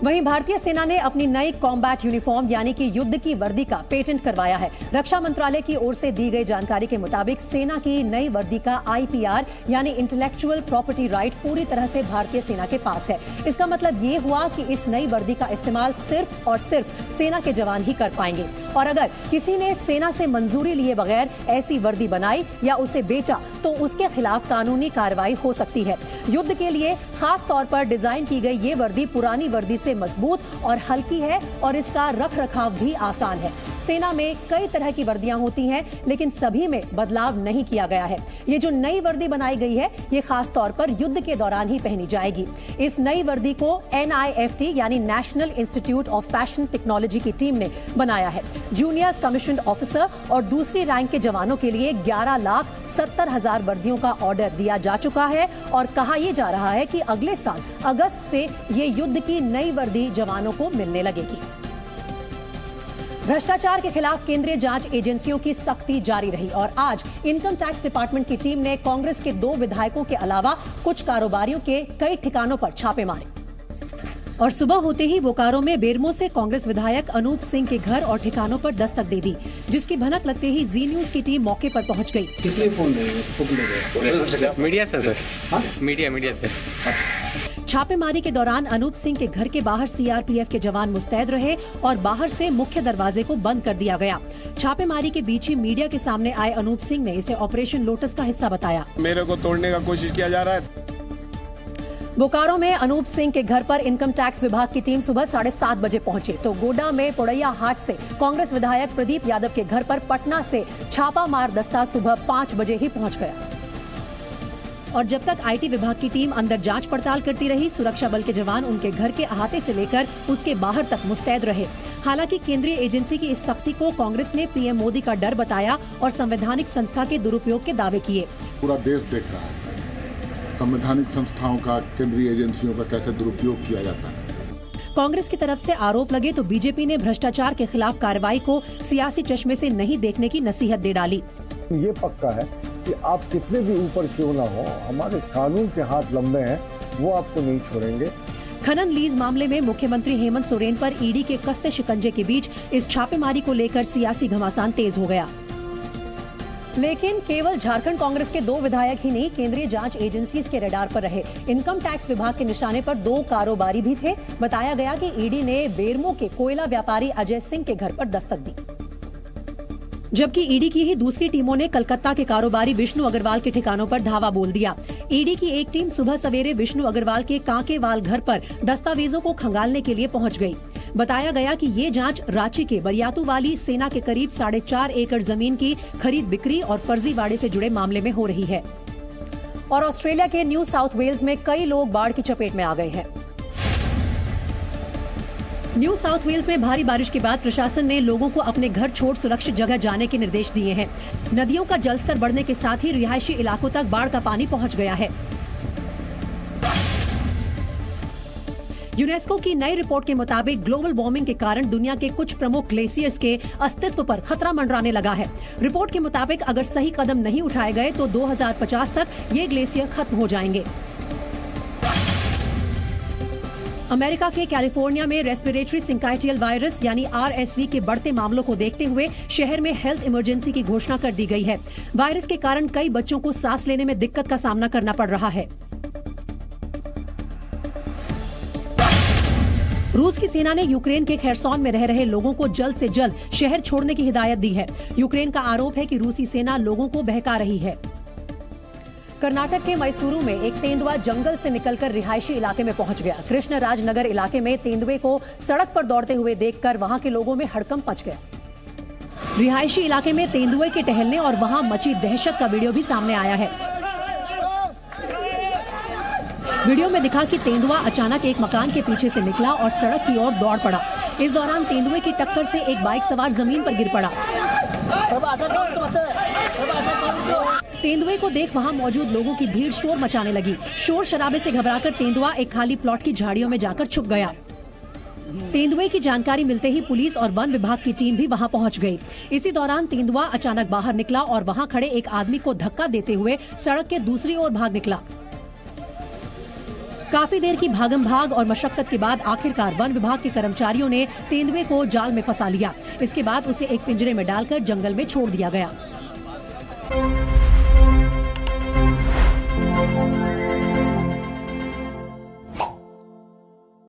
वहीं भारतीय सेना ने अपनी नई कॉम्बैट यूनिफॉर्म यानी कि युद्ध की वर्दी का पेटेंट करवाया है। रक्षा मंत्रालय की ओर से दी गई जानकारी के मुताबिक सेना की नई वर्दी का IPR यानी इंटेलेक्चुअल प्रॉपर्टी राइट पूरी तरह से भारतीय सेना के पास है। इसका मतलब ये हुआ कि इस नई वर्दी का इस्तेमाल सिर्फ और सिर्फ सेना के जवान ही कर पाएंगे और अगर किसी ने सेना से मंजूरी लिए बगैर ऐसी वर्दी बनाई या उसे बेचा तो उसके खिलाफ कानूनी कार्रवाई हो सकती है। युद्ध के लिए खास तौर पर डिजाइन की गई ये वर्दी पुरानी वर्दी से मजबूत और हल्की है और इसका रखरखाव भी आसान है। सेना में कई तरह की वर्दियां होती हैं लेकिन सभी में बदलाव नहीं किया गया है। ये जो नई वर्दी बनाई गई है ये खास तौर पर युद्ध के दौरान ही पहनी जाएगी। इस नई वर्दी को NIFT यानी national institute of fashion technology की टीम ने बनाया है। जूनियर कमीशन्ड ऑफिसर और दूसरी रैंक के जवानों के लिए 11,70,000 वर्दियों का ऑर्डर दिया जा चुका है और कहा यह जा रहा है कि अगले साल अगस्त से ये युद्ध की नई वर्दी जवानों को मिलने लगेगी। भ्रष्टाचार के खिलाफ केंद्रीय जांच एजेंसियों की सख्ती जारी रही और आज इनकम टैक्स डिपार्टमेंट की टीम ने कांग्रेस के 2 विधायकों के अलावा कुछ कारोबारियों के कई ठिकानों पर छापे मारे और सुबह होते ही बोकारो में बेरमो से कांग्रेस विधायक अनूप सिंह के घर और ठिकानों पर दस्तक दे दी, जिसकी भनक लगते ही जी न्यूज की टीम मौके पर पहुंच गई। किसने फोन दिया? मीडिया से सर। मीडिया से। छापेमारी के दौरान अनूप सिंह के घर के बाहर CRPF के जवान मुस्तैद रहे और बाहर से मुख्य दरवाजे को बंद कर दिया गया। छापेमारी के बीच ही मीडिया के सामने आए अनूप सिंह ने इसे ऑपरेशन लोटस का हिस्सा बताया। मेरे को तोड़ने का कोशिश किया जा रहा है। बोकारो में अनूप सिंह के घर पर इनकम टैक्स विभाग की टीम सुबह 7:30 बजे पहुंची तो गोडा में पुड़ैया हाट से कांग्रेस विधायक प्रदीप यादव के घर पर पटना से छापामार दस्ता सुबह 5 बजे ही पहुंच गया और जब तक IT विभाग की टीम अंदर जांच पड़ताल करती रही, सुरक्षा बल के जवान उनके घर के अहाते से लेकर उसके बाहर तक मुस्तैद रहे। हालांकि केंद्रीय एजेंसी की इस सख्ती को कांग्रेस ने PM मोदी का डर बताया और संवैधानिक संस्था के दुरुपयोग के दावे किए। पूरा देश देख रहा है संवैधानिक संस्थाओं का, केंद्रीय एजेंसियों का कैसे दुरुपयोग किया जाता है। कांग्रेस की तरफ से आरोप लगे तो बीजेपी ने भ्रष्टाचार के खिलाफ कार्रवाई को सियासी चश्मे से नहीं देखने की नसीहत दे डाली। ये पक्का है कि आप कितने भी ऊपर क्यों ना हो, हमारे कानून के हाथ लंबे हैं, वो आपको नहीं छोड़ेंगे। खनन लीज मामले में मुख्यमंत्री हेमंत सोरेन पर ईडी के कस्ते शिकंजे के बीच इस छापेमारी को लेकर सियासी घमासान तेज हो गया। लेकिन केवल झारखंड कांग्रेस के 2 विधायक ही नहीं, केंद्रीय जांच एजेंसीज के रडार पर रहे। इनकम टैक्स विभाग के निशाने पर 2 कारोबारी भी थे। बताया गया कि ईडी ने बेरमो के कोयला व्यापारी अजय सिंह के घर पर दस्तक दी, जबकि ईडी की ही दूसरी टीमों ने कलकत्ता के कारोबारी विष्णु अग्रवाल के ठिकानों पर धावा बोल दिया। ईडी की एक टीम सुबह सवेरे विष्णु अग्रवाल के कांकेवाल घर पर दस्तावेजों को खंगालने के लिए पहुंच गई। बताया गया कि ये जांच रांची के बरियातू वाली सेना के करीब 4.5 एकड़ जमीन की खरीद बिक्री और फर्जीवाड़े से जुड़े मामले में हो रही है। और ऑस्ट्रेलिया के न्यू साउथ वेल्स में कई लोग बाढ़ की चपेट में आ गए हैं। न्यू साउथ वेल्स में भारी बारिश के बाद प्रशासन ने लोगों को अपने घर छोड़ सुरक्षित जगह जाने के निर्देश दिए हैं। नदियों का जलस्तर बढ़ने के साथ ही रिहायशी इलाकों तक बाढ़ का पानी पहुंच गया है। यूनेस्को की नई रिपोर्ट के मुताबिक ग्लोबल वार्मिंग के कारण दुनिया के कुछ प्रमुख ग्लेशियर्स के अस्तित्व पर खतरा मंडराने लगा है। रिपोर्ट के मुताबिक अगर सही कदम नहीं उठाए गए तो 2050 तक ये ग्लेशियर खत्म हो जाएंगे। अमेरिका के कैलिफोर्निया में रेस्पिरेटरी सिंकाइटियल वायरस यानी RSV के बढ़ते मामलों को देखते हुए शहर में हेल्थ इमरजेंसी की घोषणा कर दी गई है। वायरस के कारण कई बच्चों को सांस लेने में दिक्कत का सामना करना पड़ रहा है। रूस की सेना ने यूक्रेन के खेरसॉन में रह रहे लोगों को जल्द से जल्द शहर छोड़ने की हिदायत दी है। यूक्रेन का आरोप है कि रूसी सेना लोगों को बहका रही है। कर्नाटक के मैसूरू में एक तेंदुआ जंगल से निकलकर रिहायशी इलाके में पहुंच गया। कृष्णराज नगर इलाके में तेंदुए को सड़क पर दौड़ते हुए देखकर वहां के लोगों में हड़कंप मच गया। रिहायशी इलाके में तेंदुए के टहलने और वहां मची दहशत का वीडियो भी सामने आया है। वीडियो में दिखा कि तेंदुआ अचानक एक मकान के पीछे से निकला और सड़क की ओर दौड़ पड़ा। इस दौरान तेंदुए की टक्कर से एक बाइक सवार जमीन पर गिर पड़ा। तेंदुए को देख वहां मौजूद लोगों की भीड़ शोर मचाने लगी। शोर शराबे से घबराकर तेंदुआ एक खाली प्लॉट की झाड़ियों में जाकर छुप गया। तेंदुए की जानकारी मिलते ही पुलिस और वन विभाग की टीम भी वहां पहुंच गई। इसी दौरान तेंदुआ अचानक बाहर निकला और वहां खड़े एक आदमी को धक्का देते हुए सड़क के दूसरी ओर भाग निकला। काफी देर की भागम भाग और मशक्कत के बाद आखिरकार वन विभाग के कर्मचारियों ने तेंदुए को जाल में फंसा लिया। इसके बाद उसे एक पिंजरे में डालकर जंगल में छोड़ दिया गया।